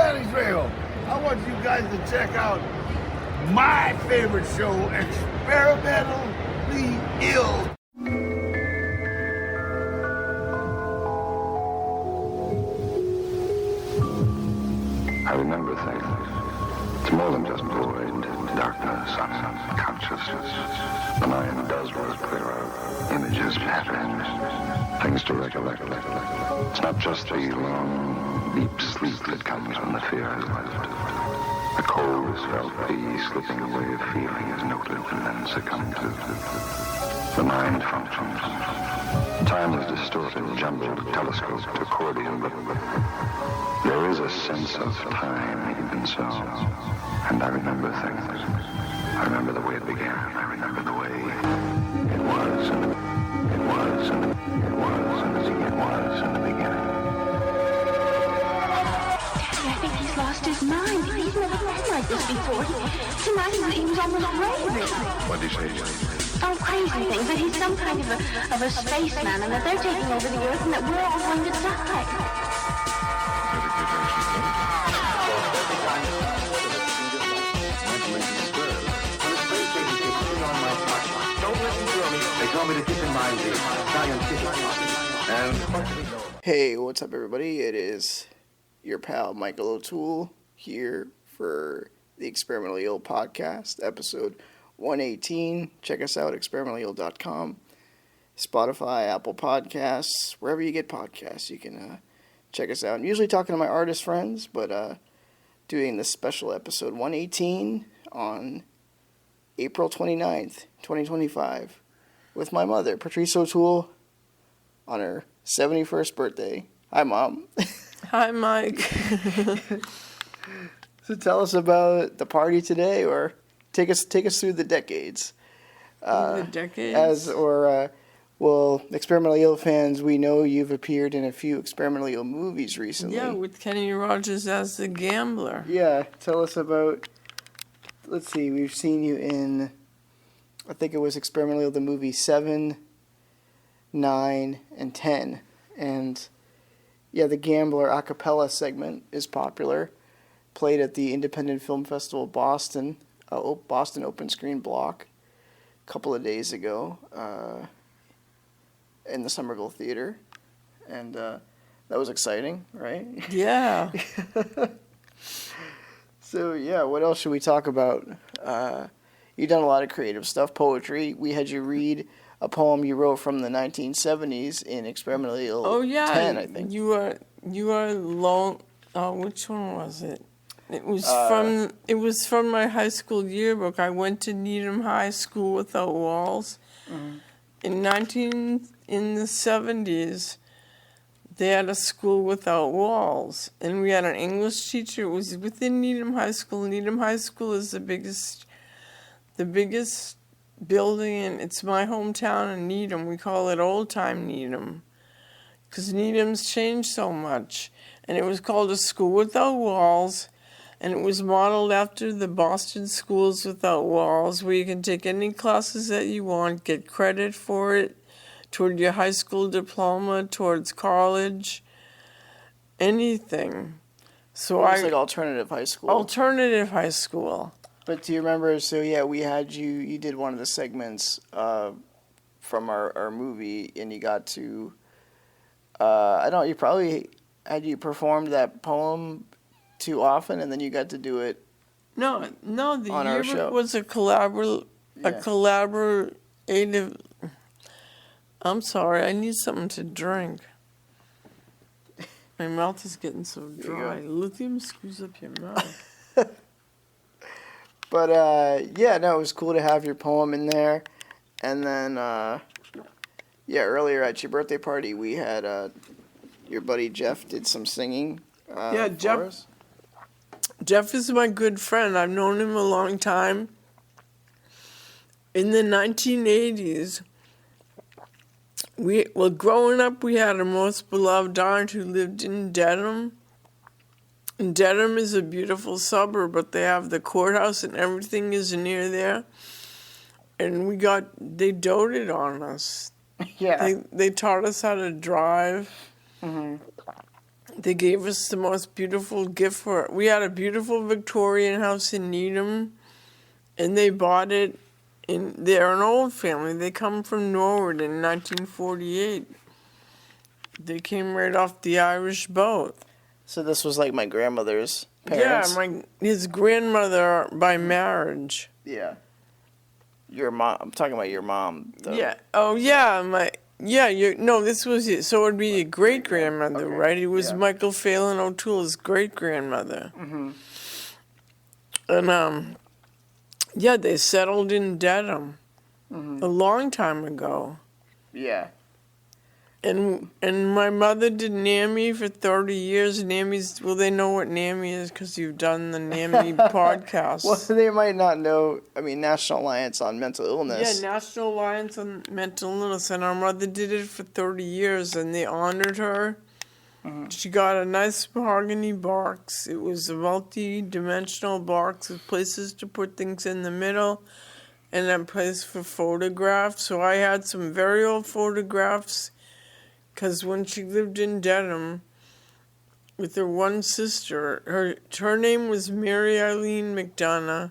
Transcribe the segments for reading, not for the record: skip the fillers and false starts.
Atlantic Trail. I want you guys to check out my favorite show, Experimentally Ill. I remember things. It's more than just void, darkness, unconsciousness. The mind does work. There are images, patterns, things to recollect. It's not just the long, deep sleep that comes when the fear has left. The cold is felt, the slipping away of feeling is noted and then succumbed to. The mind functions. Time is distorted, jumbled, telescoped, accordion, but there is a sense of time, even so. And I remember things. I remember the way it began. I remember the way it was, and it was, and it was, and it was in the beginning. Daddy, I think he's lost his mind. He's never been like this before. Tonight he was almost raving. What did you say? Oh, crazy things, that he's some kind of a spaceman and that they're taking over the Earth and that we're all going to die. Hey, what's up everybody? It is your pal Michael O'Toole here for the Experimentally Ill podcast, episode 118. Check us out, experimentallyill.com, Spotify, Apple Podcasts, wherever you get podcasts, you can check us out. I'm usually talking to my artist friends, but doing this special episode 118 on April 29th, 2025, with my mother, Patrice O'Toole, on her 71st birthday. Hi, Mom. Hi, Mike. So tell us about the party today, or take us through the decades. The decades? Well, Experimentally Ill fans, we know you've appeared in a few Experimentally Ill movies recently. Yeah, with Kenny Rogers as the gambler. Yeah, tell us about, let's see, we've seen you in, I think it was Experimentally Ill, the movie 7, 9, and 10. And yeah, the gambler a cappella segment is popular. Played at the Independent Film Festival Boston, Boston Open Screen Block a couple of days ago in the Somerville Theatre. And that was exciting, right? Yeah. So yeah, what else should we talk about? You've done a lot of creative stuff, poetry. We had you read a poem you wrote from the 1970s in Experimentally Ill 10, I think. You are long. Which one was it? It was from my high school yearbook. I went to Needham High School Without Walls. Mm-hmm. In the 70s, they had a school without walls, and we had an English teacher. It was within Needham High School. Needham High School is the biggest building, and it's my hometown in Needham. We call it Old Time Needham, because Needham's changed so much. And it was called a school without walls, and it was modeled after the Boston Schools Without Walls, where you can take any classes that you want, get credit for it, toward your high school diploma, towards college, anything. So It's like alternative high school. Alternative high school. But do you remember, so yeah, we had you did one of the segments from our movie, and you got to, you probably had you performed that poem too often, and then you got to do it. No, the on our show. yearbook was a collaborative. I'm sorry, I need something to drink. My mouth is getting so dry. Lithium screws up your mouth. But it was cool to have your poem in there. And then earlier at your birthday party, we had your buddy Jeff did some singing. Jeff is my good friend. I've known him a long time. In the 1980s, growing up, we had our most beloved aunt who lived in Dedham. And Dedham is a beautiful suburb, but they have the courthouse and everything is near there. And they doted on us. Yeah. They taught us how to drive. Mm-hmm. They gave us the most beautiful gift for it. We had a beautiful Victorian house in Needham, and they bought it. They're an old family. They come from Norwood in 1948. They came right off the Irish boat. So this was like my grandmother's parents? Yeah, his grandmother by marriage. Yeah. Your mom. I'm talking about your mom, though. Yeah. Oh, yeah. This was it. So it would be your great-grandmother, Okay. right? It was Yeah. Michael Phelan O'Toole's great-grandmother. Mm-hmm. And, they settled in Dedham a long time ago. Yeah. And my mother did NAMI for 30 years. NAMI's, well, they know what NAMI is because you've done the NAMI podcast. Well, they might not know. I mean, National Alliance on Mental Illness. Yeah, National Alliance on Mental Illness. And our mother did it for 30 years, and they honored her. Mm-hmm. She got a nice mahogany box. It was a multi-dimensional box with places to put things in the middle and a place for photographs. So I had some very old photographs. Because when she lived in Dedham with her one sister, her name was Mary Eileen McDonough,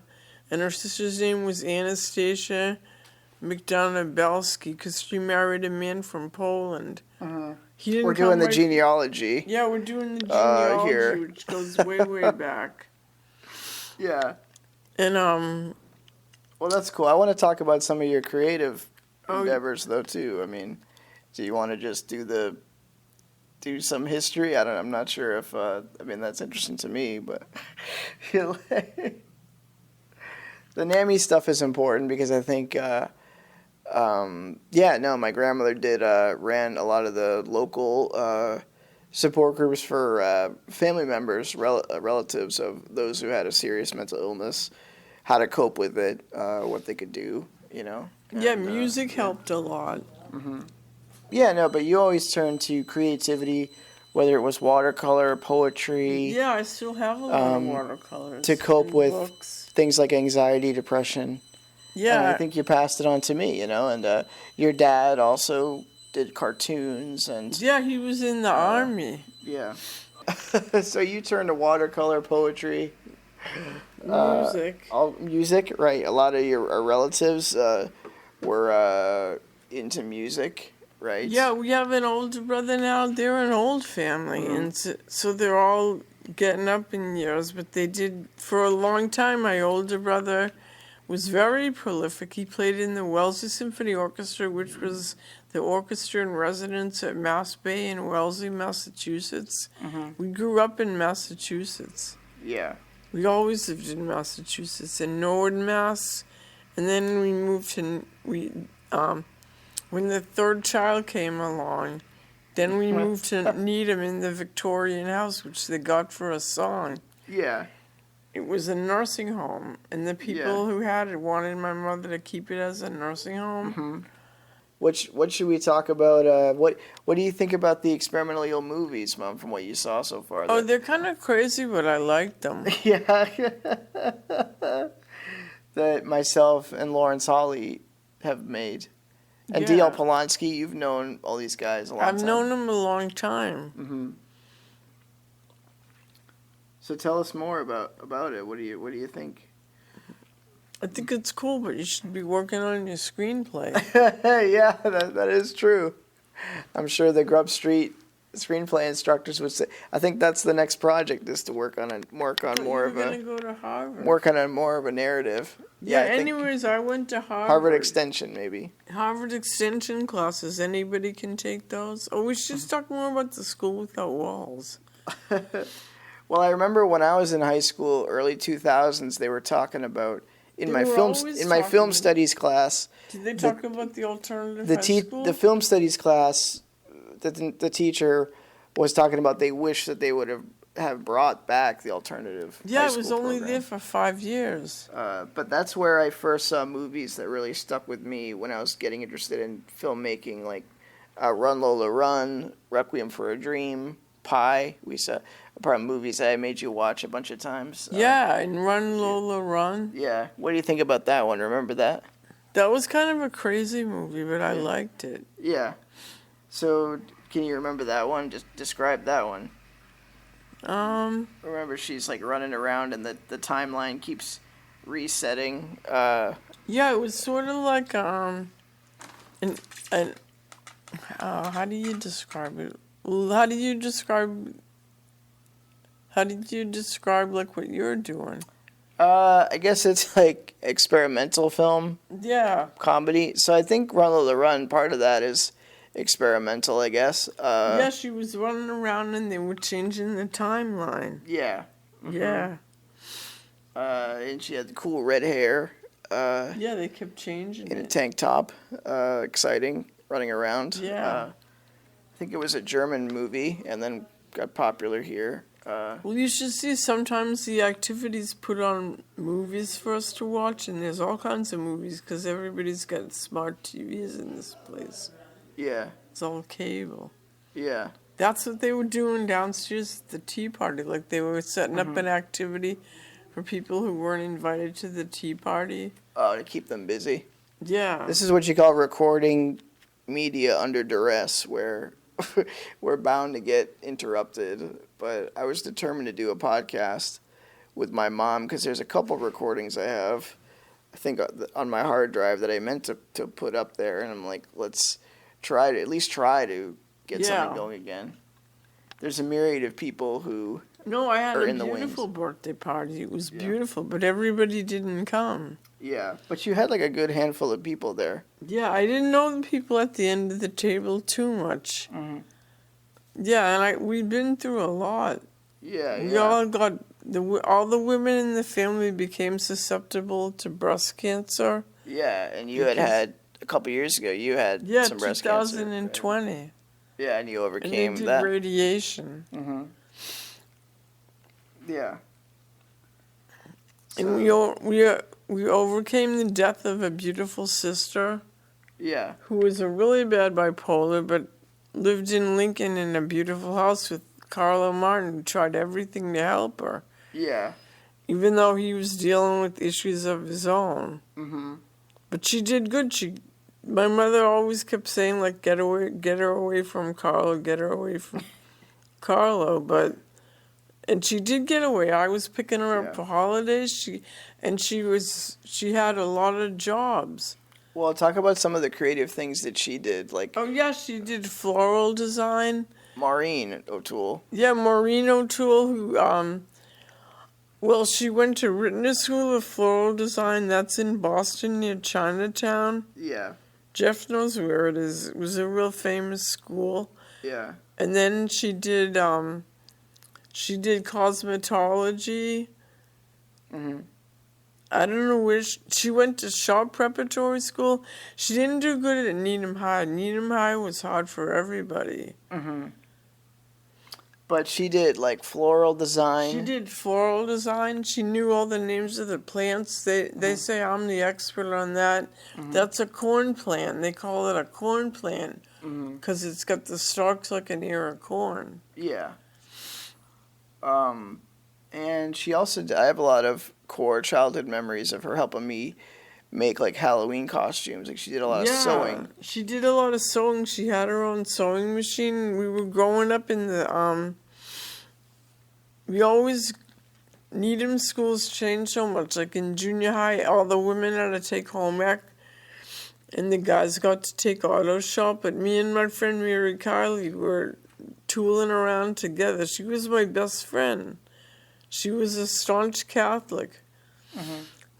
and her sister's name was Anastasia McDonough Belsky, because she married a man from Poland. Uh-huh. He didn't We're doing the right- genealogy. Yeah, we're doing the genealogy, here. which goes way, way back. Yeah. And, Well, that's cool. I want to talk about some of your creative Oh, endeavors, though, too. I mean, do you want to just do some history? I'm not sure if, that's interesting to me, but the NAMI stuff is important because I think, my grandmother ran a lot of the local support groups for family members, relatives of those who had a serious mental illness, how to cope with it, what they could do, yeah, And, music helped a lot. Mm-hmm. Yeah, no, but you always turned to creativity, whether it was watercolor, poetry, Yeah, I still have a lot of watercolors. to cope and with books. things like anxiety, depression. Yeah. And I think you passed it on to me, and your dad also did cartoons and Yeah, he was in the army. yeah. So you turned to watercolor, poetry, Music. all music, right? A lot of your relatives were into music, right? Yeah, we have an older brother now. They're an old family, and so they're all getting up in years. But they did, for a long time, my older brother was very prolific. He played in the Wellesley Symphony Orchestra, which was the orchestra in residence at Mass Bay in Wellesley, Massachusetts. We grew up in Massachusetts. Yeah. We always lived in Massachusetts, in Norwood, Mass. And then we moved to, when the third child came along, then we moved to Needham in the Victorian house, which they got for a song. Yeah. It was a nursing home, and the people who had it wanted my mother to keep it as a nursing home. Mm-hmm. What should we talk about? What do you think about the experimental eel movies, Mom, from what you saw so far? Oh, they're kind of crazy, but I like them. Yeah. That myself and Lawrence Hawley have made. And Yeah. D.L. Polanski, you've known all these guys a long time. I've known them a long time. Mm-hmm. So tell us more about it. What do you think? I think it's cool, but you should be working on your screenplay. Yeah, that is true. I'm sure the Grub Street screenplay instructors would say. I think that's the next project is to work on more You're of gonna a go to Harvard. more of a narrative. Yeah. I think Anyways, I went to Harvard. Harvard Extension maybe. Harvard Extension classes. Anybody can take those. Oh, we should just talk more about the School Without Walls. Well, I remember when I was in high school, early 2000s, they were talking about in my film studies class. Did they talk about the alternative high school? The film studies class, the teacher was talking about they wish that they would have brought back the alternative. Yeah, high it was school only program. there for 5 years. But that's where I first saw movies that really stuck with me when I was getting interested in filmmaking, like Run Lola Run, Requiem for a Dream, Pi. We saw probably movies that I made you watch a bunch of times. Yeah, and Run Lola Run. Yeah. What do you think about that one? Remember that? That was kind of a crazy movie, but I liked it. Yeah. So can you remember that one? Just describe that one. Remember, she's like running around and the timeline keeps resetting. Yeah, it was sort of like how do you describe it? Well, how did you describe like what you're doing? I guess it's like experimental film Yeah. comedy. So I think Run Lola Run, part of that is experimental, I guess. Yeah, she was running around and they were changing the timeline. Yeah. Yeah. And she had the cool red hair. Yeah, they kept changing In a it. tank top. Exciting. Running around. Yeah. I think it was a German movie and then got popular here. Well, you should see sometimes the activities put on movies for us to watch, and there's all kinds of movies because everybody's got smart TVs in this place. Yeah. It's all cable. Yeah. That's what they were doing downstairs at the tea party. Like they were setting up an activity for people who weren't invited to the tea party. Oh, to keep them busy. Yeah. This is what you call recording media under duress, where we're bound to get interrupted. But I was determined to do a podcast with my mom because there's a couple recordings I have, I think, on my hard drive that I meant to put up there. And I'm like, let's at least try to get something going again. There's a myriad of people who No, I had are a in the beautiful wings. birthday party. It was beautiful, but everybody didn't come. Yeah, but you had like a good handful of people there. Yeah, I didn't know the people at the end of the table too much. Mhm. Yeah, and we've been through a lot. Yeah, We all got all the women in the family became susceptible to breast cancer. Yeah, and you had a couple years ago. You had some breast cancer. 2020. Right? Yeah, and you And overcame they did that. radiation. Mm-hmm. Yeah. And we overcame the death of a beautiful sister Yeah. who was a really bad bipolar, but lived in Lincoln in a beautiful house with Carlo Martin, who tried everything to help her, Yeah. even though he was dealing with issues of his own. Mm-hmm. But she did good. My mother always kept saying, like, get her away from Carlo, get her away from Carlo. And she did get away. I was picking her up for holidays. She had a lot of jobs. Well, talk about some of the creative things that she did, like Oh yeah, she did floral design. Maureen O'Toole. Yeah, Maureen O'Toole, who well, she went to Rittner School of Floral Design. That's in Boston near Chinatown. Yeah. Jeff knows where it is. It was a real famous school. Yeah. And then she did cosmetology. Mm-hmm. I don't know where she went to Shaw Preparatory School. She didn't do good at Needham High. Needham High was hard for everybody. Mm-hmm. But she did like floral design. She did floral design. She knew all the names of the plants. They say I'm the expert on that. Mm-hmm. That's a corn plant. They call it a corn plant because it's got the stalks like an ear of corn. Yeah. And she also I have a lot of core childhood memories of her helping me make like Halloween costumes. Like she did a lot of sewing. She did a lot of sewing. She had her own sewing machine. We were growing up in the Needham schools changed so much. Like in junior high, all the women had to take home ec, and the guys got to take auto shop. But me and my friend Mary Carly were tooling around together. She was my best friend. She was a staunch Catholic,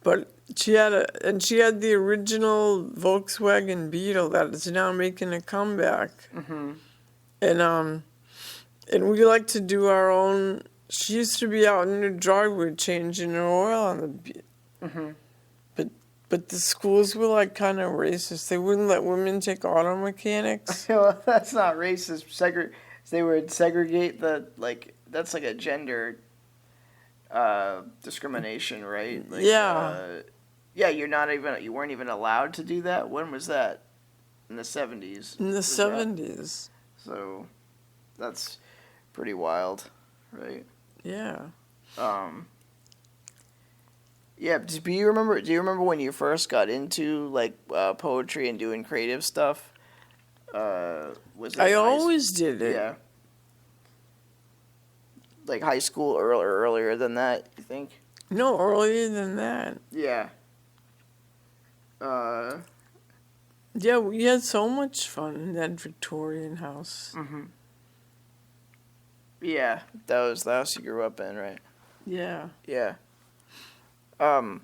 but she had the original Volkswagen Beetle that is now making a comeback, and we like to do our own. She used to be out in her driveway changing her oil on the Beetle, but the schools were like kind of racist. They wouldn't let women take auto mechanics. Well, that's not racist. They would segregate that's like a gender discrimination, right? Like, yeah, you weren't even allowed to do that. When was that? In the 70s. In the 70s. So that's pretty wild, right? Yeah. Yeah. Do you remember when you first got into like poetry and doing creative stuff? Was it I always did it. Yeah. like high school or earlier than that, you think? No, earlier than that. Yeah. Yeah, we had so much fun in that Victorian house. Yeah, that was the house you grew up in, right? Yeah. Yeah. What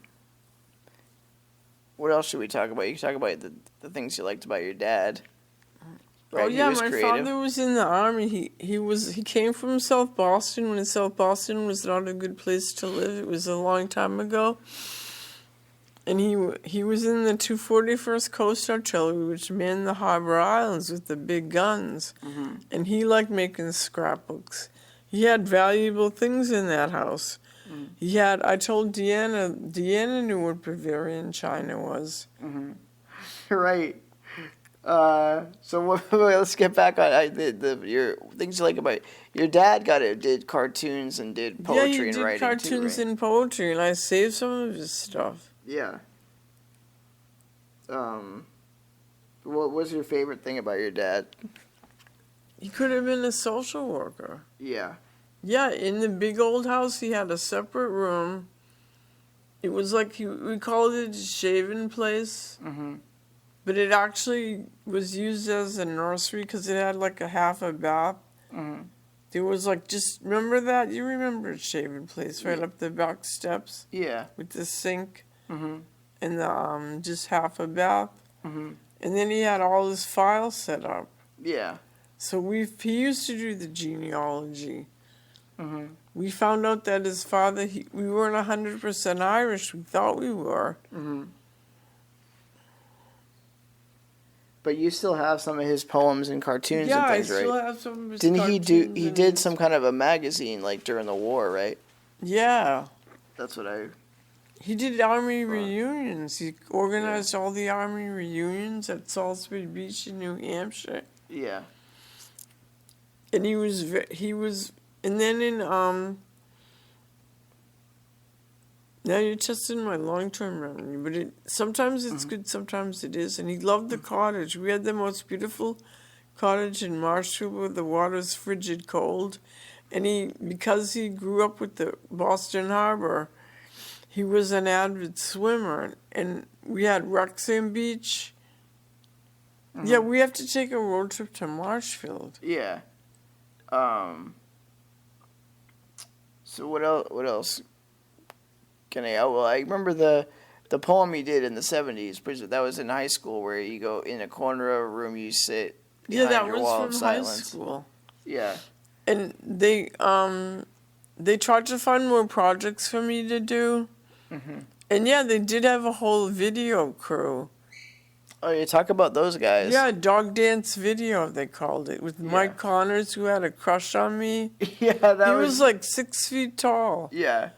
else should we talk about? You can talk about the things you liked about your dad. Right? Oh yeah, my creative. father was in the army. He came from South Boston when South Boston was not a good place to live. It was a long time ago. And he was in the 241st Coast Artillery, which manned the Harbor Islands with the big guns. And he liked making scrapbooks. He had valuable things in that house. He had, I told Deanna knew what Bavarian china was. Right. So let's get back on your things you like about your dad. Did cartoons and did poetry and writing. Yeah, he did cartoons and poetry, and I saved some of his stuff. Yeah. What was your favorite thing about your dad? He could have been a social worker. Yeah. Yeah, in the big old house, he had a separate room. It was like, we called it a shaving place. But it actually was used as a nursery because it had like a half a bath. There was like, remember that? You remember a shaving place right up the back steps? Yeah. With the sink and the just half a bath. And then he had all his files set up. Yeah. So he used to do the genealogy. We found out that his father, we weren't 100% Irish. We thought we were. But you still have some of his poems and cartoons and things, right? Yeah, I still have some of his Didn't cartoons. he did some kind of a magazine like during the war, right? Yeah. That's what I... He did Army reunions. He organized all the Army reunions at Salisbury Beach in New Hampshire. Yeah. And he was, and then in, now you're testing my long-term memory, but sometimes it's good, sometimes it is. And he loved the cottage. We had the most beautiful cottage in Marshfield where the water's frigid cold. And because he grew up with the Boston Harbor, he was an avid swimmer. And we had Wrexham Beach. Yeah, we have to take a road trip to Marshfield. Yeah. So what else? I remember the poem he did in the 70s. That was in high school, where you go in a corner of a room, you sit behind your wall of silence. Yeah, that was from high school. Yeah. And they tried to find more projects for me to do. And yeah, they did have a whole video crew. Oh, you talk about those guys. Yeah, Dog Dance Video, they called it, with Mike Connors, who had a crush on me. Yeah, he was like 6 feet tall. Yeah.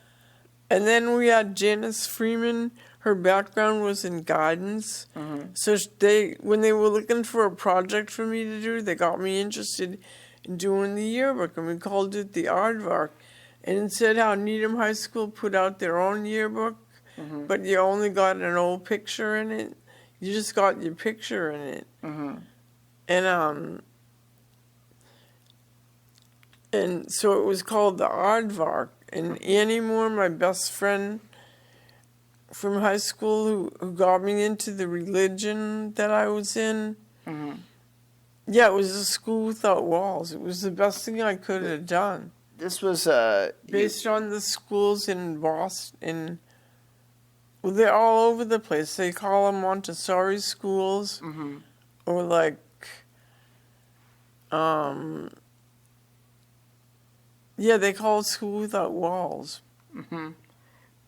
And then we had Janice Freeman. Her background was in guidance. So when they were looking for a project for me to do, they got me interested in doing the yearbook, and we called it the Aardvark. And it said how Needham High School put out their own yearbook, but you only got an old picture in it. You just got your picture in it. And so it was called the Aardvark. And Annie Moore, my best friend from high school, who got me into the religion that I was in. Yeah, it was a school without walls. It was the best thing I could have done. This was based on the schools in Boston. Well, they're all over the place. They call them Montessori schools, or like, yeah, they call it School Without Walls.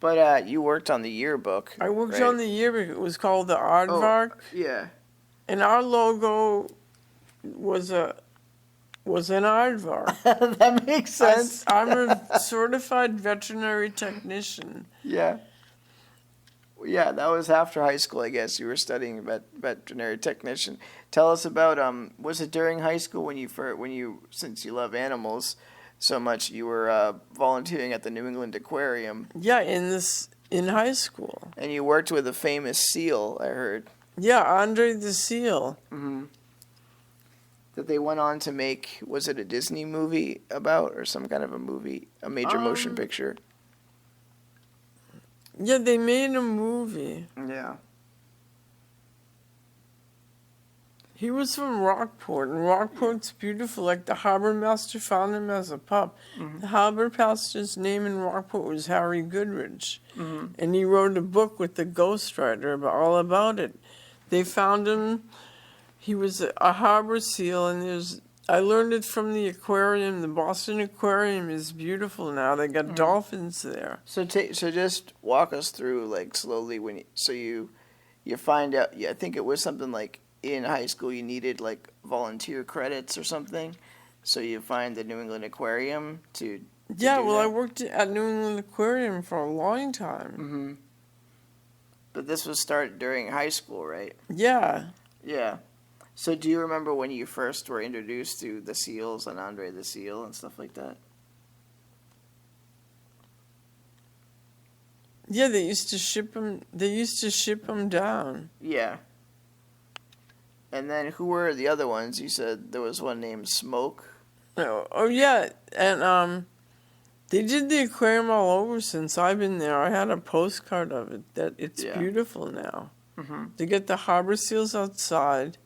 But you worked on the yearbook. I worked on the yearbook. It was called the Aardvark. Yeah. And our logo was an aardvark. That makes sense. I'm a certified veterinary technician. Yeah. Yeah, that was after high school, I guess. You were studying veterinary technician. Tell us about was it during high school when you since you love animals so much, you were volunteering at the New England Aquarium? Yeah, in high school. And you worked with a famous seal, I heard. Yeah, Andre the seal. that they went on to make, was it a Disney movie about, or some kind of a movie, a major motion picture? Yeah, they made a movie. Yeah. He was from Rockport, and Rockport's beautiful. Like, the harbor master found him as a pup. Mm-hmm. The harbor master's name in Rockport was Harry Goodrich. Mm-hmm. And he wrote a book with the ghostwriter all about it. They found him. He was a harbor seal, and I learned it from the aquarium. The Boston Aquarium is beautiful now. They got dolphins there. So just walk us through, like, slowly you find out. Yeah, I think it was something like in high school you needed like volunteer credits or something. So you find the New England Aquarium to Yeah, do well, that? I worked at New England Aquarium for a long time. Mm-hmm. But this was started during high school, right? Yeah. Yeah. So do you remember when you first were introduced to the seals and Andre the Seal and stuff like that? Yeah, they used to ship them down. Yeah. And then who were the other ones? You said there was one named Smoke. Oh yeah, and they did the aquarium all over since I've been there. I had a postcard of it. That it's beautiful now. Mm-hmm. They get the harbor seals outside.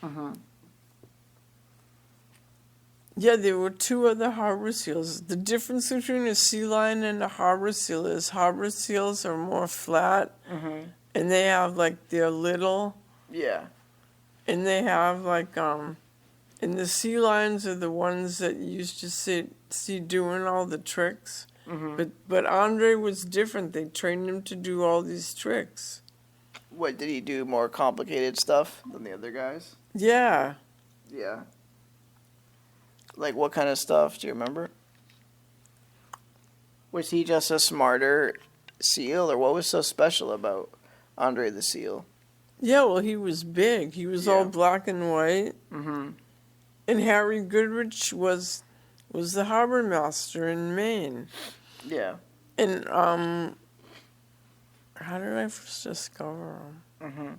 Mm-hmm. Yeah, there were two other harbor seals. The difference between a sea lion and a harbor seal is harbor seals are more flat, and they have like they're little, Yeah. and they have like and the sea lions are the ones that you used to see doing all the tricks. Mm-hmm. But Andre was different. They trained him to do all these tricks. What, did he do more complicated stuff than the other guys? Yeah. Yeah. Like what kind of stuff? Do you remember? Was he just a smarter seal, or what was so special about Andre the Seal? Yeah, well, he was big. He was all black and white. Mm-hmm. And Harry Goodrich was the harbor master in Maine. Yeah. And how did I first discover him? Mm-hmm.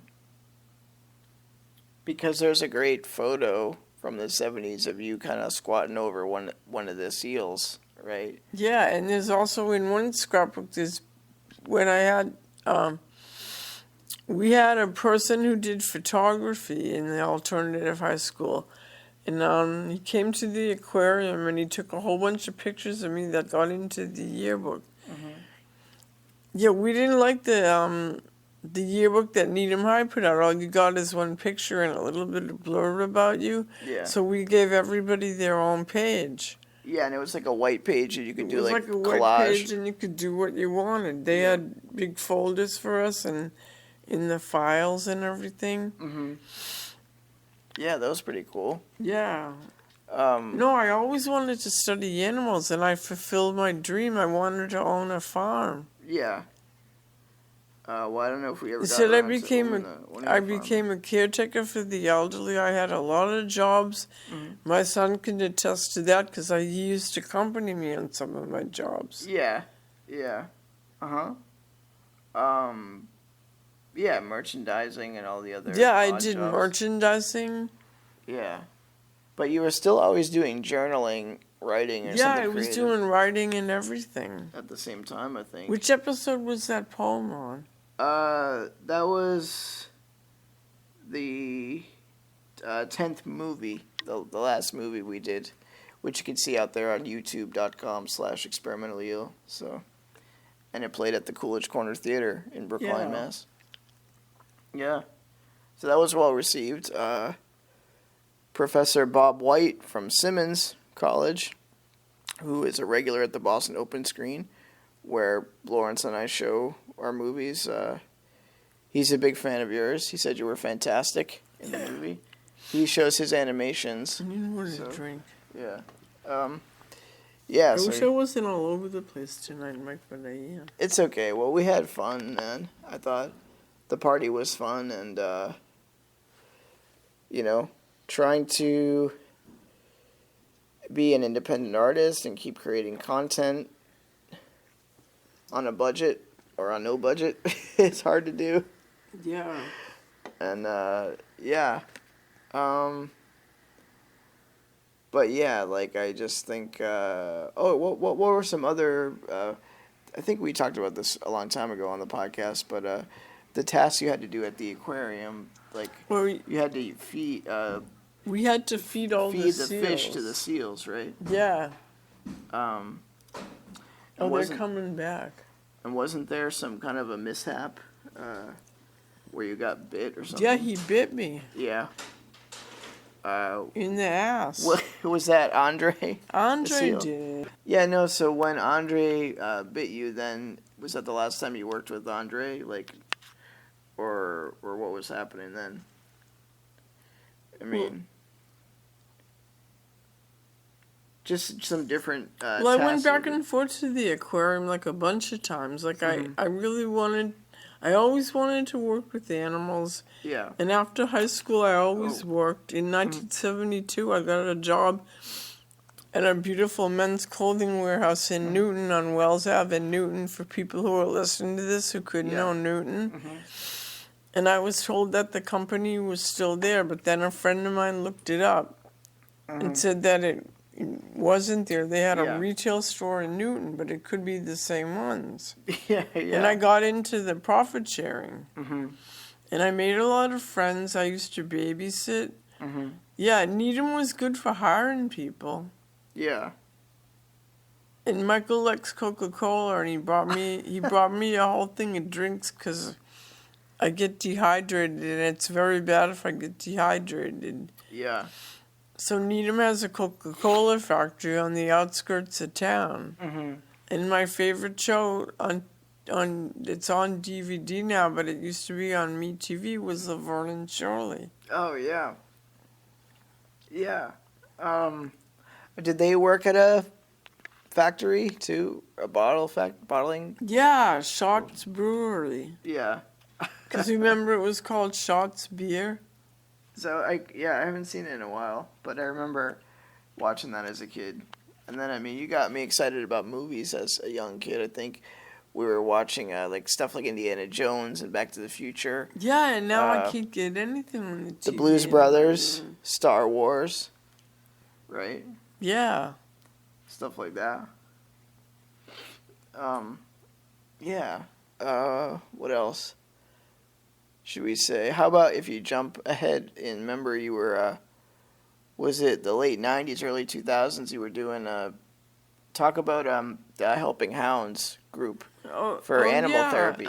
Because there's a great photo from the 70s of you kind of squatting over one of the seals, right? Yeah, and there's also in one scrapbook, when I had, we had a person who did photography in the alternative high school. And he came to the aquarium and he took a whole bunch of pictures of me that got into the yearbook. Mm-hmm. Yeah, we didn't like the yearbook that Needham High put out. All you got is one picture and a little bit of blurb about you. Yeah. So we gave everybody their own page. Yeah, and it was like a white page and you could do like It was like a collage. white page and you could do what you wanted. They had big folders for us and in the files and everything. Mm-hmm. Yeah, that was pretty cool. Yeah. No, I always wanted to study animals, and I fulfilled my dream. I wanted to own a farm. Yeah. Well, I don't know if we ever got Said I around to became owning a caretaker for the elderly. I had a lot of jobs. Mm-hmm. My son can attest to that because he used to accompany me on some of my jobs. Yeah. Yeah. Uh-huh. Yeah, merchandising and all the other Yeah, I odd did jobs. merchandising. Yeah. But you were still always doing journaling, writing, or Yeah, something I was creative doing writing and everything. at the same time, I think. Which episode was that poem on? That was the 10th movie, the last movie we did, which you can see out there on youtube.com/experimentaleel. So, and it played at the Coolidge Corner Theatre in Brookline, Yeah. Mass. Yeah. So that was well received. Professor Bob White from Simmons College, who is a regular at the Boston Open Screen, where Lawrence and I show our movies. He's a big fan of yours. He said you were fantastic in the movie. He shows his animations. I need more to So, drink. Yeah. Yeah, I wish I so wasn't all over the place tonight, Mike, but I am. it's okay. Well, we had fun, man. I thought the party was fun, and, trying to be an independent artist and keep creating content on a budget or on no budget is hard to do. Yeah. And, yeah. But yeah, like I just think. What were some other? I think we talked about this a long time ago on the podcast, but the tasks you had to do at the aquarium, like you had to feed. We had to feed all the seals. Feed the fish to the seals, right? Yeah. And they're coming back. And wasn't there some kind of a mishap where you got bit or something? Yeah, he bit me. Yeah. In the ass. What was that, Andre? Andre did. Yeah, no. So when Andre bit you, then was that the last time you worked with Andre, like, or what was happening then? I mean, just some different. Well, I went back and forth to the aquarium like a bunch of times. Like I really wanted. I always wanted to work with animals. Yeah. And after high school, I always worked. In 1972, I got a job at a beautiful men's clothing warehouse in Newton on Wells Ave in Newton, for people who are listening to this who couldn't know Newton. And I was told that the company was still there, but then a friend of mine looked it up and said that it wasn't there. They had a retail store in Newton, but it could be the same ones. And I got into the profit sharing. And I made a lot of friends. I used to babysit. Yeah, Needham was good for hiring people. Yeah. And Michael likes Coca-Cola, and he brought me a whole thing of drinks because I get dehydrated, and it's very bad if I get dehydrated. Yeah. So Needham has a Coca-Cola factory on the outskirts of town. And my favorite show it's on DVD now, but it used to be on MeTV, was Laverne and Shirley. Oh yeah. Yeah. Did they work at a factory too? A bottling? Yeah, Shots Brewery. Yeah. Because remember it was called Shots Beer? So I haven't seen it in a while, but I remember watching that as a kid. And then, I mean, you got me excited about movies as a young kid. I think we were watching like stuff like Indiana Jones and Back to the Future. Yeah, and now I can't get anything on the TV. The Blues Brothers, Star Wars, right? Yeah. Stuff like that. Yeah. What else should we say? How about if you jump ahead and remember you were, was it the late 90s, early 2000s, you were doing, talk about the Helping Hounds group for animal therapy.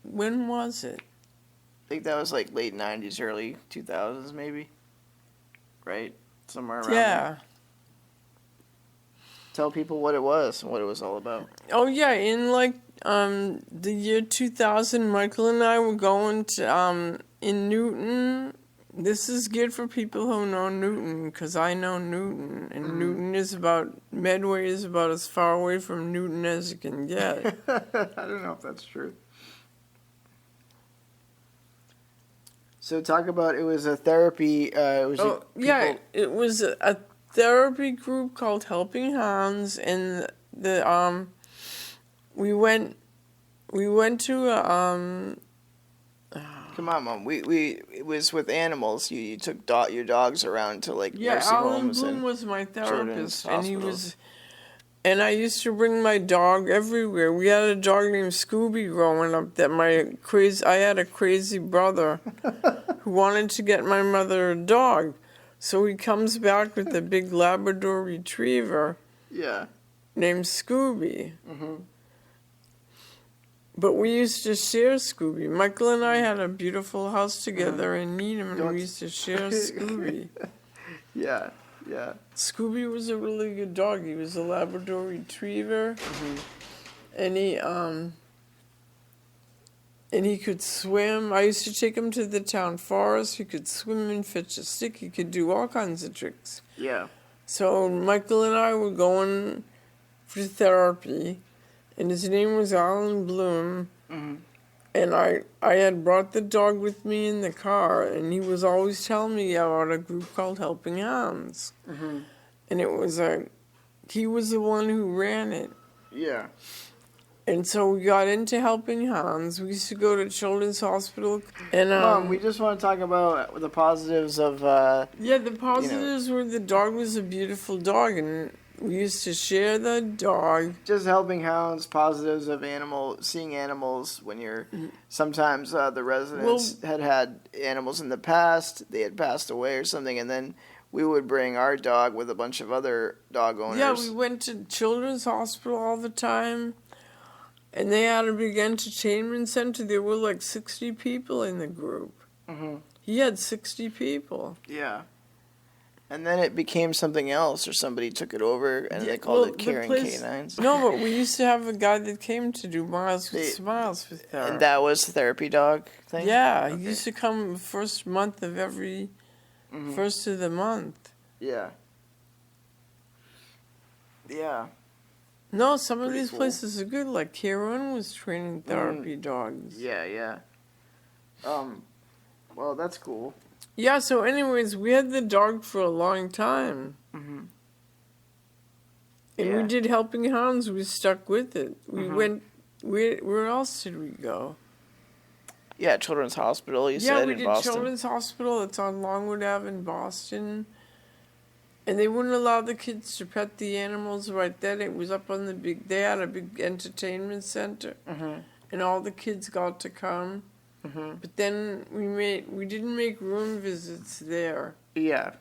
When was it? I think that was like late 90s, early 2000s maybe, right? Somewhere around there. Tell people what it was and what it was all about. Oh, yeah, in like the year 2000, Michael and I were going to, in Newton. This is good for people who know Newton, because I know Newton, and Newton is Medway is about as far away from Newton as you can get. I don't know if that's true. So talk about, it was a therapy, it was a therapy group called Helping Hounds, and we went to a, come on, Mom. It was with animals. You took your dogs around to like nursing Alan homes. Bloom and was my therapist, hospitals. and I used to bring my dog everywhere. We had a dog named Scooby growing up. I had a crazy brother who wanted to get my mother a dog, so he comes back with a big Labrador Retriever. Yeah. Named Scooby. But we used to share Scooby. Michael and I had a beautiful house together in Needham, and we used to share Scooby. Yeah. Scooby was a really good dog. He was a Labrador Retriever, and he could swim. I used to take him to the town forest. He could swim and fetch a stick. He could do all kinds of tricks. Yeah. So Michael and I were going for therapy, and his name was Alan Bloom, and I had brought the dog with me in the car, and he was always telling me about a group called Helping Hounds, and he was the one who ran it. Yeah. And so we got into helping hounds. We used to go to Children's Hospital. And Mom, we just want to talk about the positives of... yeah, the positives were the dog was a beautiful dog, and we used to share the dog. Just helping hounds, positives of seeing animals when you're... Sometimes the residents had animals in the past, they had passed away or something, and then we would bring our dog with a bunch of other dog owners. Yeah, we went to Children's Hospital all the time. And they had a big entertainment center. There were like 60 people in the group. Mm-hmm. He had 60 people. Yeah. And then it became something else, or somebody took it over, and they called it Caring Canines. No, but we used to have a guy that came to do Miles with Smiles with her. And that was the therapy dog thing? Yeah, he used to come first month of every... first of the month. Yeah. Yeah. No, some of these places are good. Like Karen was training therapy dogs. Yeah. Well, that's cool. Yeah, so anyways, we had the dog for a long time. Mm-hmm. And we did helping hounds. We stuck with it. We went... Where else did we go? Yeah, Children's Hospital, you said, in Boston. Yeah, we did Children's Hospital. It's on Longwood Ave in Boston. And they wouldn't allow the kids to pet the animals right then. It was up on the big... They had a big entertainment center. Mm-hmm. And all the kids got to come. Mm-hmm. But then we didn't make room visits there. Yeah.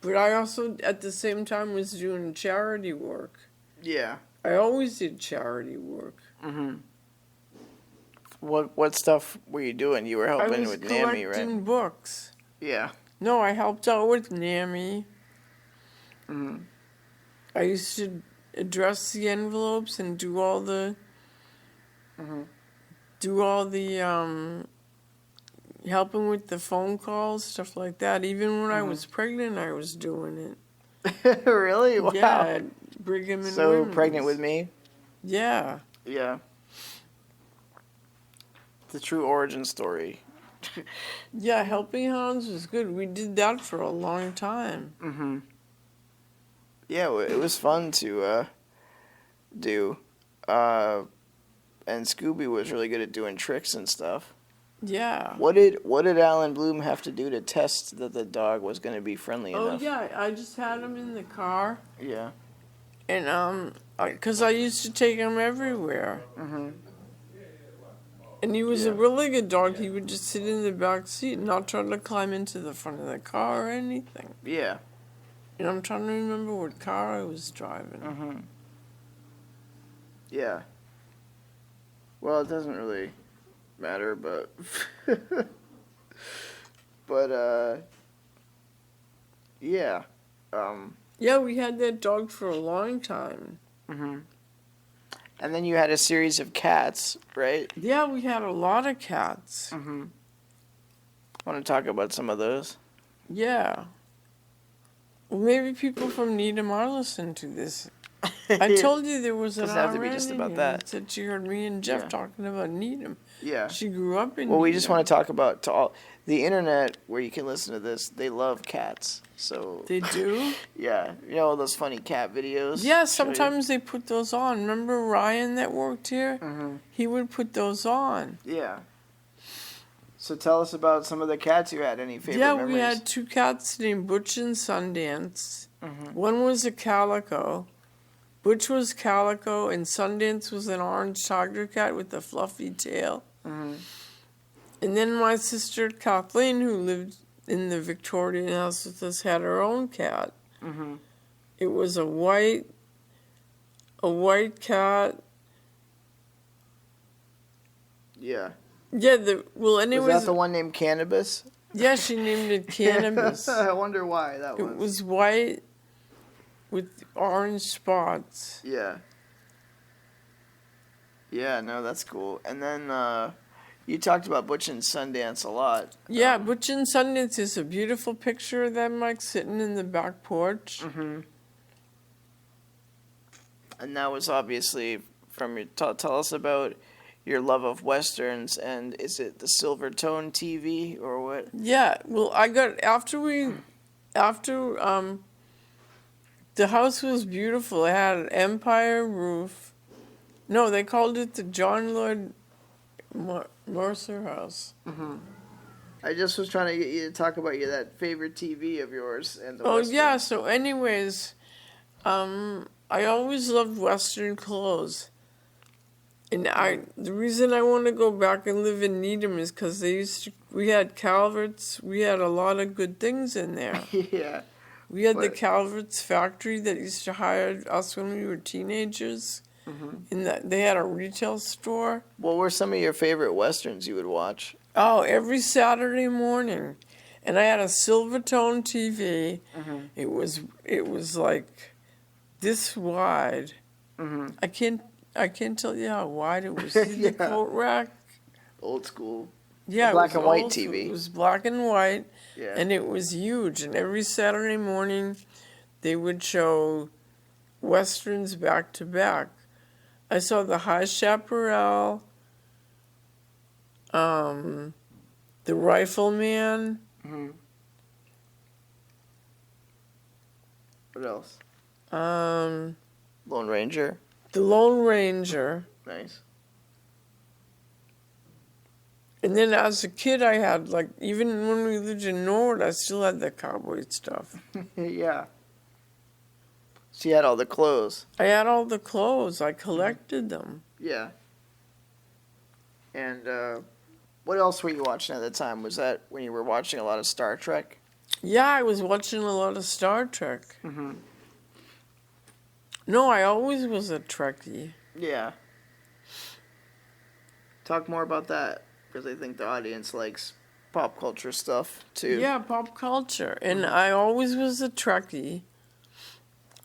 But I also, at the same time, was doing charity work. Yeah. I always did charity work. Mm-hmm. What stuff were you doing? You were helping with NAMI, right? I was collecting books. Yeah. No, I helped out with NAMI. Mm-hmm. I used to address the envelopes and do all the... helping with the phone calls, stuff like that. Even when I was pregnant, I was doing it. Really? Wow. Yeah, at Brigham and So Women's. Pregnant with Me? Yeah. Yeah. The true origin story. Yeah, helping hounds was good. We did that for a long time. Mm-hmm. Yeah, it was fun to do. And Scooby was really good at doing tricks and stuff. Yeah. What did Alan Bloom have to do to test that the dog was going to be friendly enough? Oh, yeah, I just had him in the car. Yeah. And, because I used to take him everywhere. Mm-hmm. And he was a really good dog. He would just sit in the back seat and not try to climb into the front of the car or anything. Yeah. And I'm trying to remember what car I was driving. Mm-hmm. Yeah. Well, it doesn't really matter, but... yeah. Yeah, we had that dog for a long time. Mm-hmm. And then you had a series of cats, right? Yeah, we had a lot of cats. Mm-hmm. Want to talk about some of those? Yeah. Well, maybe people from Needham are listening to this. I told you there was an doesn't have to be just about that. Said she heard me and Jeff talking about Needham. Yeah. She grew up in Well, we Needham. just want to talk about the internet where you can listen to this. They love cats, so They do? yeah. You know all those funny cat videos? Yeah, sometimes they put those on. Remember Ryan that worked here? Mm-hmm. He would put those on. Yeah. So tell us about some of the cats you had. Any favorite memories? Yeah, we had two cats named Butch and Sundance. Mm-hmm. One was a calico. Butch was calico, and Sundance was an orange tiger cat with a fluffy tail. Mm-hmm. And then my sister Kathleen, who lived in the Victorian house with us, had her own cat. Mm-hmm. It was a white cat. Yeah. Yeah. Anyways, Was that the one named Cannabis? Yeah, she named it Cannabis. I wonder why that was. It was white with orange spots. Yeah. Yeah, no, that's cool. And then you talked about Butch and Sundance a lot. Yeah, Butch and Sundance is a beautiful picture of them, like, sitting in the back porch. Mm-hmm. And that was obviously from your... Tell us about your love of Westerns, and is it the Silvertone TV, or what? Yeah, well, I got... the house was beautiful. It had an empire roof. No, they called it the John Lloyd Mercer House. I just was trying to get you to talk about that favorite TV of yours and the Oh, Western. yeah, so anyways, I always loved Western clothes. And the reason I want to go back and live in Needham is because we had Calvert's, we had a lot of good things in there. Yeah. We had the Calvert's factory that used to hire us when we were teenagers. And they had a retail store. What were some of your favorite Westerns you would watch? Oh, every Saturday morning. And I had a Silvertone TV. It was like this wide. I can't tell you how wide it was. The coat rack. Old school. Yeah, Black and white old school. TV. It was black and white. Yeah. And it was huge. And every Saturday morning, they would show Westerns back to back. I saw The High Chaparral, The Rifleman. What else? Lone Ranger. The Lone Ranger. Nice. And then as a kid, I had, like, even when we lived in Norwood, I still had the cowboy stuff. Yeah. So you had all the clothes. I had all the clothes. I collected them. Yeah. And what else were you watching at the time? Was that when you were watching a lot of Star Trek? Yeah, I was watching a lot of Star Trek. No, I always was a Trekkie. Yeah. Talk more about that, because I think the audience likes pop culture stuff, too. Yeah, pop culture. And I always was a Trekkie.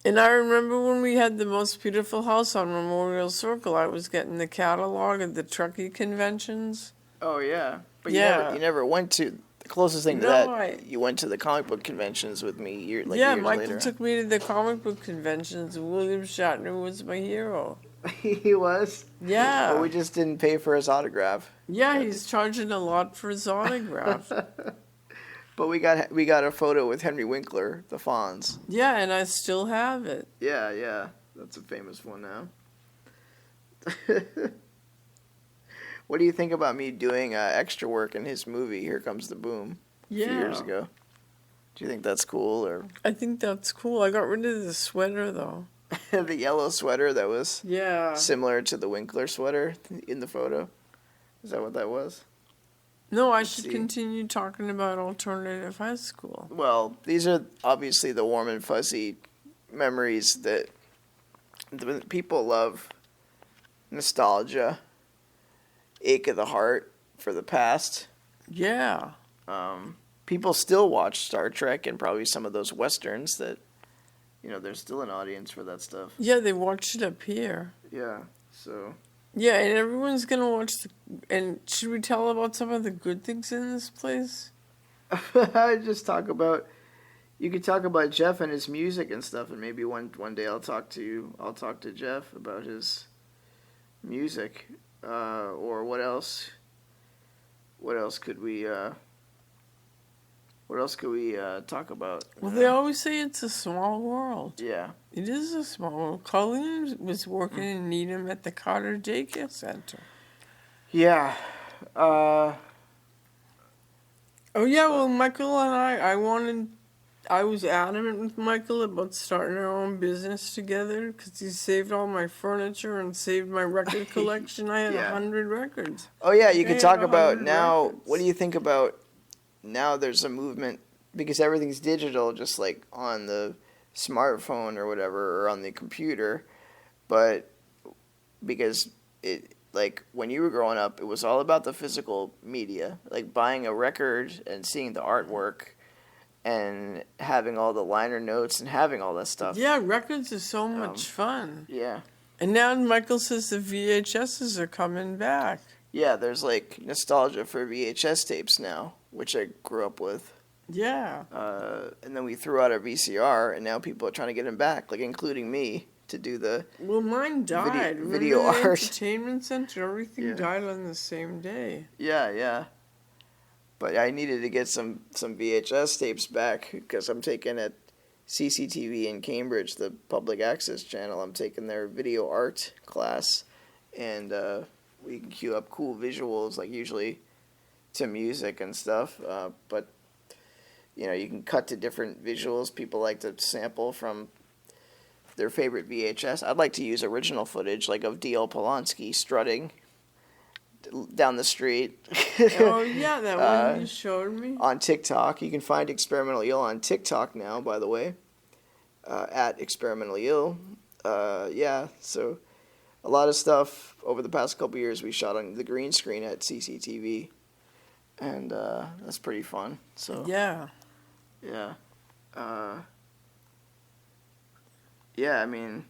And I remember when we had the most beautiful house on Memorial Circle, I was getting the catalog of the Trekkie conventions. Oh, yeah. But Yeah. you never went to... The closest thing to No, that, you went to the comic book conventions with me years Yeah, later. Michael took me to the comic book conventions. William Shatner was my hero. He was? Yeah. But we just didn't pay for his autograph. Yeah, he's charging a lot for his autograph. But we got a photo with Henry Winkler, the Fonz. Yeah, and I still have it. Yeah. That's a famous one now. What do you think about me doing extra work in his movie, Here Comes the Boom, a few years ago? Do you think that's cool? Or I think that's cool. I got rid of the sweater, though. the yellow sweater that was Yeah. similar to the Winkler sweater in the photo. Is that what that was? No, I should see. continue talking about alternative high school. Well, these are obviously the warm and fuzzy memories that the people love. Nostalgia, ache of the heart for the past. Yeah. People still watch Star Trek and probably some of those westerns that, there's still an audience for that stuff. Yeah, they watch it up here. Yeah, so... Yeah, and everyone's going to watch and should we tell about some of the good things in this place? Just talk about... You could talk about Jeff and his music and stuff, and maybe one day I'll talk to Jeff about his music. Or what else? What else could we talk about? Well, they always say it's a small world. Yeah. It is a small world. Colleen was working in Needham at the Carter Daycare Center. Yeah. Oh, yeah, well, Michael and I was adamant with Michael about starting our own business together because he saved all my furniture and saved my record collection. I had 100 records. Oh, yeah, you could talk about 100 now, records. what do you think about now there's a movement, because everything's digital, just like on the smartphone or whatever, or on the computer, but because like when you were growing up, it was all about the physical media, like buying a record and seeing the artwork and having all the liner notes and having all that stuff. Yeah, records are so much fun. Yeah. And now Michael says the VHSs are coming back. Yeah, there's like nostalgia for VHS tapes now, which I grew up with. Yeah. And then we threw out our VCR, and now people are trying to get them back, like including me, to do the... Well, mine died. Video Remember the art. entertainment center, everything died on the same day. Yeah. But I needed to get some VHS tapes back, because I'm taking at CCTV in Cambridge, the public access channel, I'm taking their video art class, and we can cue up cool visuals, like usually to music and stuff. But you know, you can cut to different visuals. People like to sample from their favorite VHS. I'd like to use original footage, like of D.L. Polanski strutting down the street. Oh, yeah, that one you showed me. On TikTok. You can find Experimental Eel on TikTok now, by the way, at Experimental Eel. Yeah, so a lot of stuff over the past couple years we shot on the green screen at CCTV, and that's pretty fun. So Yeah. yeah. Yeah, I mean,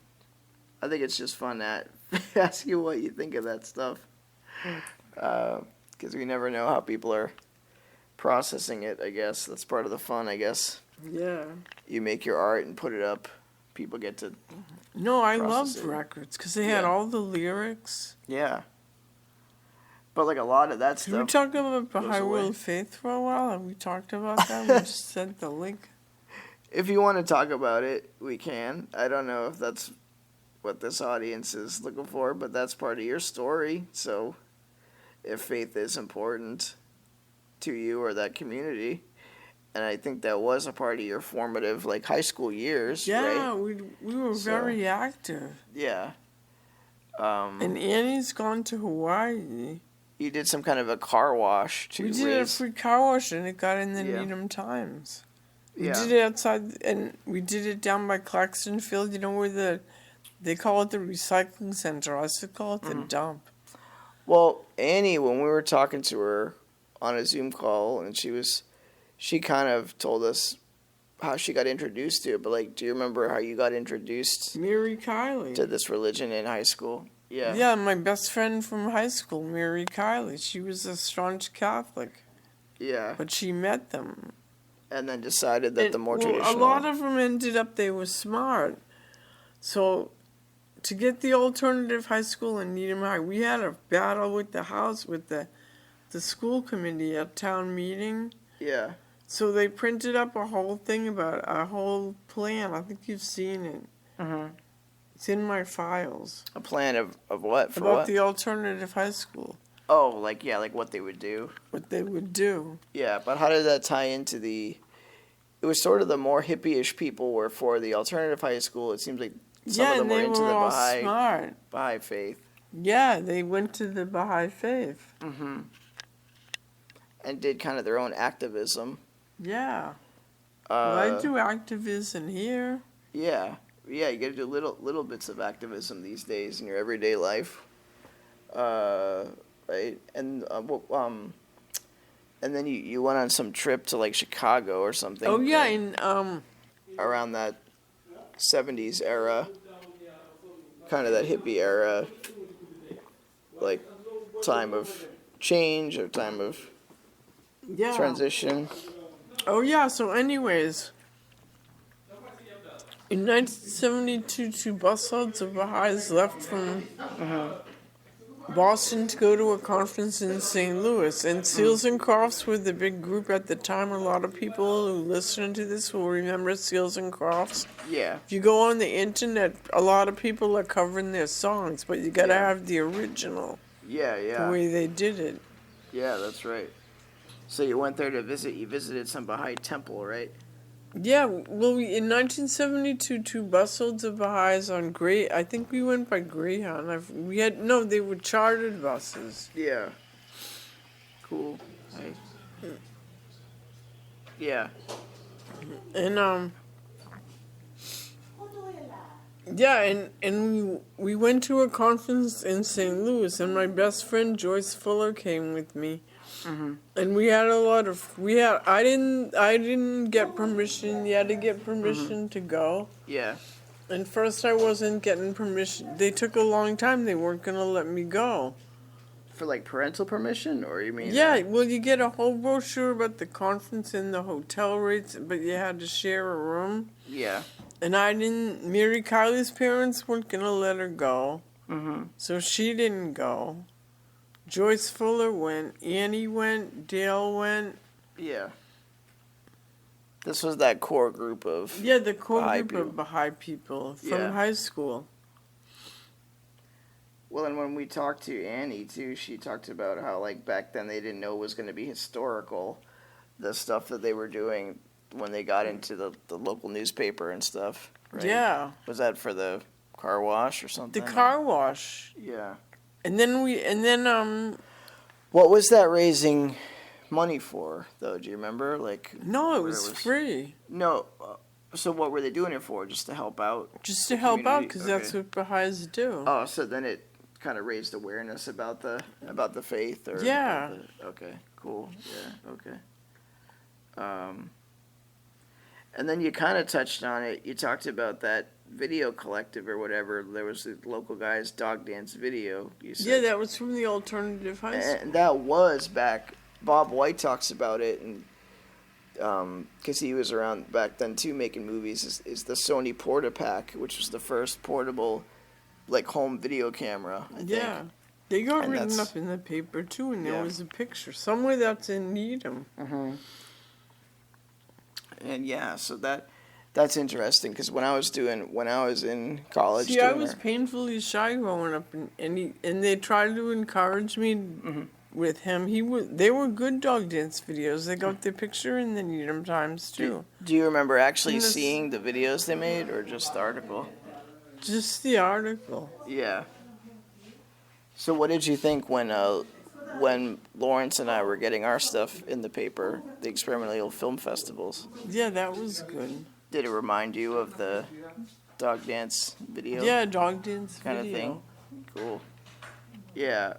I think it's just fun to ask you what you think of that stuff. Because we never know how people are processing it, I guess. That's part of the fun, I guess. Yeah. You make your art and put it up. People get to... No, I process loved it. records because they had Yeah. all the lyrics. Yeah. But, like, a lot of that Did we stuff... talk about Baha'i away. World Faith for a while? Have we talked about that? We just sent the link. If you want to talk about it, we can. I don't know if that's what this audience is looking for, but that's part of your story. So if faith is important to you or that community, and I think that was a part of your formative, like, high school years, Yeah, right? we were So- very active. Yeah. And Annie's gone to Hawaii. You did some kind of a car wash to We did a raise... free car wash and it got in the Yeah. Needham Times. We Yeah. did it outside, and we did it down by Claxton Field. You know where they call it the recycling center. I used to call it the dump. Well, Annie, when we were talking to her on a Zoom call, and she kind of told us how she got introduced to it. But, like, do you remember how you got introduced Mary Kiley. to this religion in high school? Yeah. Yeah, my best friend from high school, Mary Kiley. She was a staunch Catholic, Yeah. but she met them. And then decided that the more Well, traditional... a lot of them ended up, they were smart. So to get the alternative high school in Needham High, we had a battle with the school committee at town meeting. Yeah. So they printed up a whole thing about a whole plan. I think you've seen it. Mm-hmm. It's in my files. A plan of what? For about what? the alternative high school. Oh, like, yeah, like what they would do. What they would do. Yeah, but how did that tie into the... It was sort of the more hippie-ish people were for the alternative high school. It seems like some of them and were they into were the all Baha'i smart. faith. Yeah, they went to the Baha'i faith. Mm-hmm. And did kind of their own activism. Yeah. Well, I do activism here. Yeah. Yeah, you got to do little bits of activism these days in your everyday life. Right? And then you went on some trip to, like, Chicago or something. Oh, yeah, right? and Around that 70s era. Kind of that hippie era. Like, time of change or time of yeah. transition. Oh, yeah, so anyways, in 1972, 2 busloads of Baha'is left from Boston to go to a conference in St. Louis. And Seals and Crofts were the big group at the time. A lot of people who listen to this will remember Seals and Crofts. Yeah. If you go on the internet, a lot of people are covering their songs, but you gotta Yeah. have the original, Yeah, yeah. the way they did it. Yeah, that's right. So you went there to visit. You visited some Baha'i temple, right? Yeah, well, in 1972, 2 busloads of Baha'is on I think we went by Greyhound. They were chartered buses. Yeah. Cool. Nice. Yeah. And, yeah, and we went to a conference in St. Louis, and my best friend Joyce Fuller came with me. Mm-hmm. And we had I didn't get permission. You had to get permission to go. Yeah. And first I wasn't getting permission. They took a long time. They weren't going to let me go. For, like, parental permission, or you mean? Yeah, well, you get a whole brochure about the conference and the hotel rates, but you had to share a room. Yeah. And Mary Kiley's parents weren't going to let her go. Mm-hmm. So she didn't go. Joyce Fuller went, Annie went, Dale went. Yeah. This was that core group of... Yeah, the core Baha'i group of Baha'i people from Yeah. high school. Well, and when we talked to Annie too, she talked about how like back then they didn't know it was going to be historical, the stuff that they were doing when they got into the local newspaper and stuff. Right? Yeah. Was that for the car wash or something? The car wash. Yeah. And then What was that raising money for, though? Do you remember? Like, no, it was free. No. So what were they doing it for? Just to help out? Just to help out, because that's what Baha'is do. Oh, so then it kind of raised awareness about the faith, or yeah. Okay, cool. Yeah, okay. And then you kind of touched on it. You talked about that video collective or whatever. There was the local guy's dog dance video. You said. Yeah, that was from the alternative high school. And that was back. Bob White talks about it, and because he was around back then too, making movies. Is the Sony Portapack, which was the first portable, like, home video camera. I think. They got written up in the paper too, and there was a picture somewhere that's in Needham. Mm-hmm. And so that's interesting, because when I was in college. See, I was painfully shy growing up, and they tried to encourage me with him. They were good dog dance videos. They got their picture in the Needham Times too. Do you remember actually seeing the videos they made, or just the article? Just the article. Yeah. So what did you think when Lawrence and I were getting our stuff in the paper, the experimental film festivals? Yeah, that was good. Did it remind you of the dog dance video? Yeah, dog dance kind video. of thing. Cool. Yeah,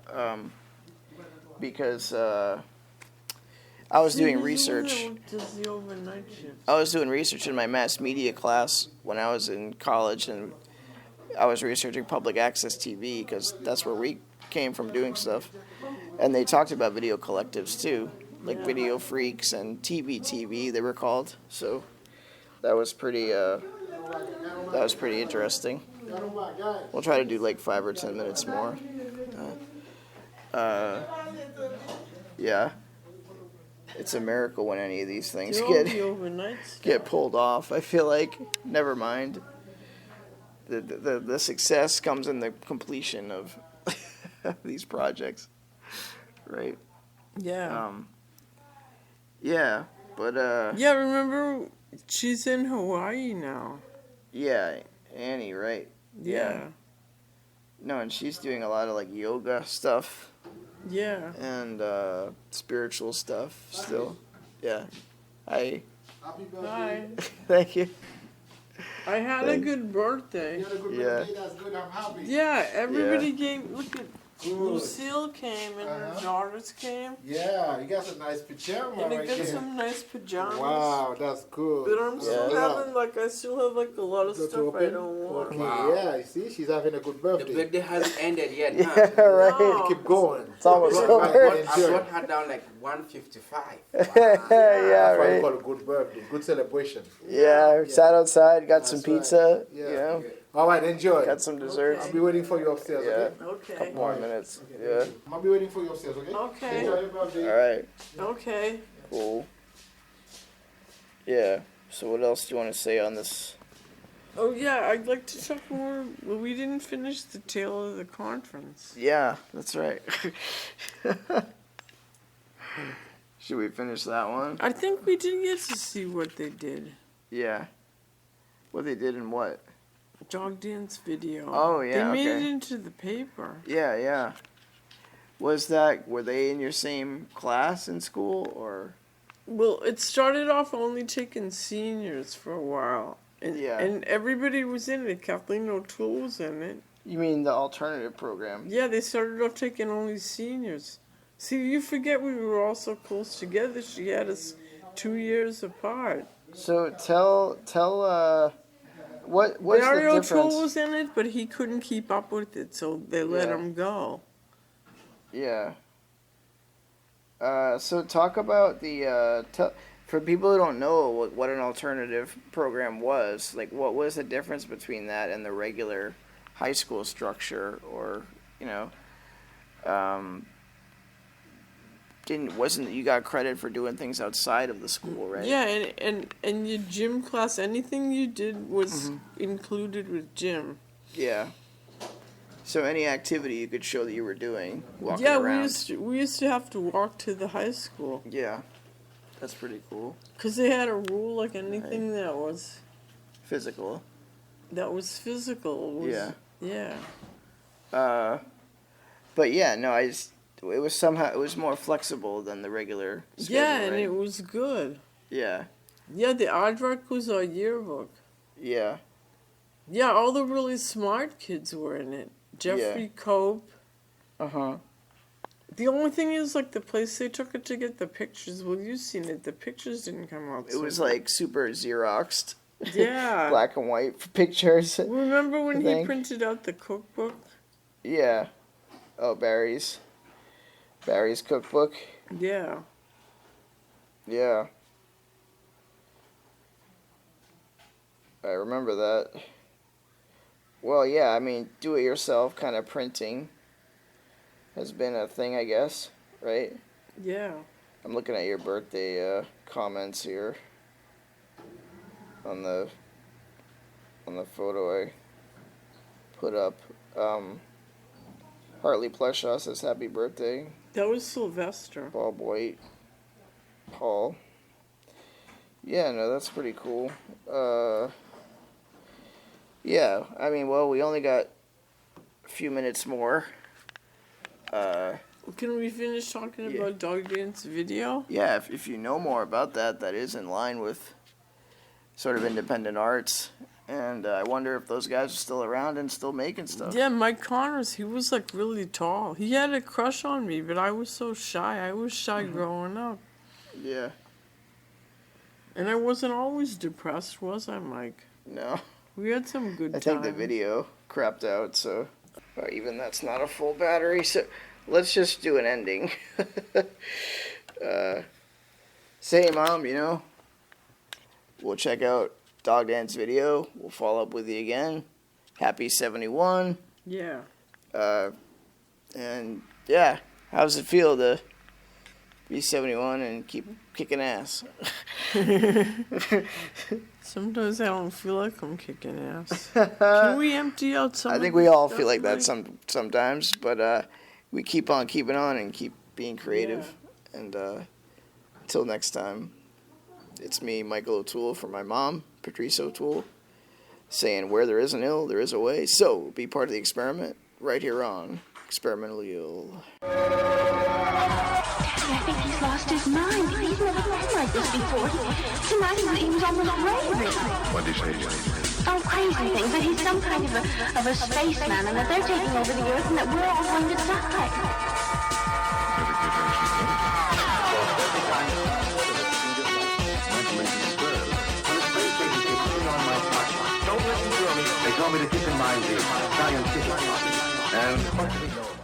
because I was doing research. I was doing research in my mass media class when I was in college, and I was researching public access TV, because that's where we came from doing stuff. And they talked about video collectives too, like Video Freaks and TV they were called. So that was pretty interesting. We'll try to do like 5 or 10 minutes more. Yeah. It's a miracle when any of these things get pulled off. I feel like, never mind. The success comes in the completion of these projects, right? Yeah. Yeah, but yeah, remember, she's in Hawaii now. Yeah, Annie, right? Yeah. No, and she's doing a lot of like yoga stuff. Yeah. And spiritual stuff still. Yeah. Hi. Hi. Thank you. I had a good birthday. You had a good birthday, that's good, I'm happy. Yeah, everybody came. Look at Lucille came and her daughters came. Yeah, you got some nice pajamas. And I got some nice pajamas. Wow, that's cool. But I'm still I still have like a lot of stuff I don't want. Okay, yeah, you see, she's having a good birthday. The birthday hasn't ended yet, huh? Yeah, right. No. Keep going. It's almost over. I brought her down like 155. Wow. Yeah, That's what we right. call a good birthday, good celebration. Yeah, sat outside, got some That's right. pizza, Yeah. you know, All right, enjoy. got some desserts. I'll be waiting for you upstairs, okay? Okay. Couple more minutes. Yeah. I'll be waiting for you upstairs, okay? Okay. Enjoy your birthday. All right. Okay. Cool. Yeah. So what else do you want to say on this? Oh yeah, I'd like to talk more. Well, we didn't finish the tale of the conference. Yeah, that's right. Should we finish that one? I think we did get to see what they did. Yeah. What they did and what? Dog dance video. Oh, yeah, They made okay. it into the paper. Yeah, yeah. Were they in your same class in school, or? Well, it started off only taking seniors for a while. And, Yeah. and everybody was in it. Kathleen O'Toole was in it. You mean the alternative program? Yeah, they started off taking only seniors. See, you forget we were all so close together. She had us 2 years apart. So tell what's Barry the difference? O'Toole was in it, but he couldn't keep up with it, so they let Yeah. him go. Yeah. So talk about the for people who don't know what an alternative program was. Like, what was the difference between that and the regular high school structure, or wasn't you got credit for doing things outside of the school, right? Yeah, and your gym class, anything you did was included with gym. Yeah. So any activity you could show that you were doing, walking Yeah, around. we used to have to walk to the high school. Yeah, that's pretty cool. Because they had a rule, like anything that was Physical. physical. Was, Yeah. Yeah. But yeah, no, it was more flexible than the regular schedule, Yeah, and right? it was good. Yeah, Yeah, the aardvark was our yearbook. yeah, Yeah, all the really smart kids were in it. Jeffrey Cope. uh-huh. The only thing is, like, the place they took it to get the pictures, well, you've seen it, the pictures didn't come out. It was like super Xeroxed. Yeah. Black and white for pictures. Remember when I he think. printed out the cookbook? Yeah. Oh, Barry's cookbook. Yeah. Yeah. I remember that. Well, yeah, I mean, do-it-yourself kind of printing has been a thing, I guess, right? Yeah. I'm looking at your birthday comments here on the photo I put up. Hartley Pleshaw says happy birthday. That was Sylvester. Bob White. Paul. Yeah, no, that's pretty cool. Yeah, I mean, well, we only got a few minutes more. Can we finish talking Yeah. about Dog Dance video? Yeah, if you know more about that, that is in line with sort of independent arts. And I wonder if those guys are still around and still making stuff. Yeah, Mike Connors, he was like really tall. He had a crush on me, but I was so shy. I was shy growing up. Yeah. And I wasn't always depressed, was I, Mike? No. We had some good I times. think the video crapped out, so even that's not a full battery. So let's just do an ending. Say, Mom, you know, we'll check out Dog Dance video. We'll follow up with you again. Happy 71. Yeah. And yeah, how does it feel to be 71 and keep kicking ass? Sometimes I don't feel like I'm kicking ass. Can we empty out some I of think this we all stuff, feel like that Mike? sometimes, but we keep on keeping on and keep being creative. Yeah. And until next time, it's me, Michael O'Toole, for my mom, Patrice O'Toole, saying where there is an ill, there is a way. So be part of the experiment right here on Experimentally Ill. I think he's lost his mind. He's never been like this before. Tonight he was almost raving. What did you say? Oh, crazy things. That he's some kind of a spaceman and that they're taking over the Earth and that we're all going to die. Don't listen to me. They told me to keep in mind the scientific and